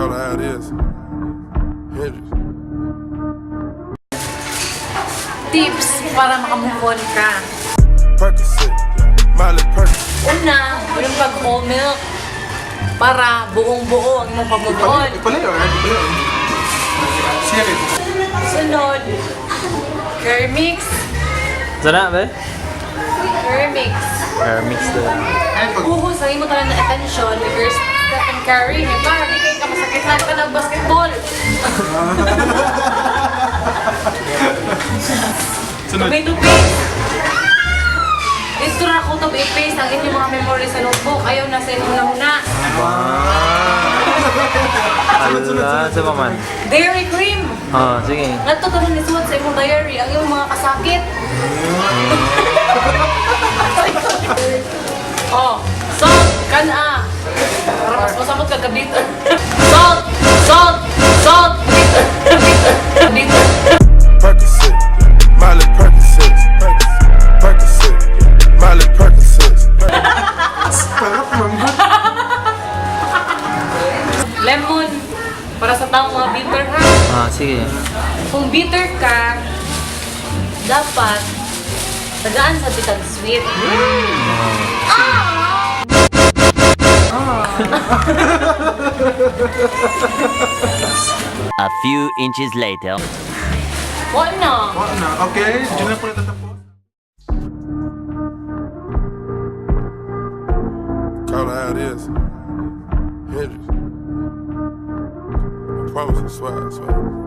Call it how it is. Hendrix. Tips para makamove on ka. Percocet, Miley Percocet. Una, yung pag-whole milk para buong-buo ang imong pag-move on. Sunod, curry mix. Sana ba? Curry mix. Mix doon. Buhos ang imo talang na attention because step and carry. Para di kayo kamasakitan ka ng basketball. Tomato paste. Dito na ko to i-paste ang inyong mga memories sa notebook. Ayaw na sa inyong una-una. Ala, sa paman. Dairy cream. Sige. Ngadto to ni suot sa imong diary ang imong mga kasakit. Salt, kana. Para mas masamot ka gabitan. Salt, salt, salt. Gabitan. Percocet, Miley Percocet. Percocet, Miley Percocet. Lemon. Para sa taong mga bitter ha. Sige. Kung bitter ka, dapat tagaan sa bitag sweet. A few inches later. Wala na. Okay, dyan na po natatapos. Call it how it is. Hendrix. I promise, I swear, I swear.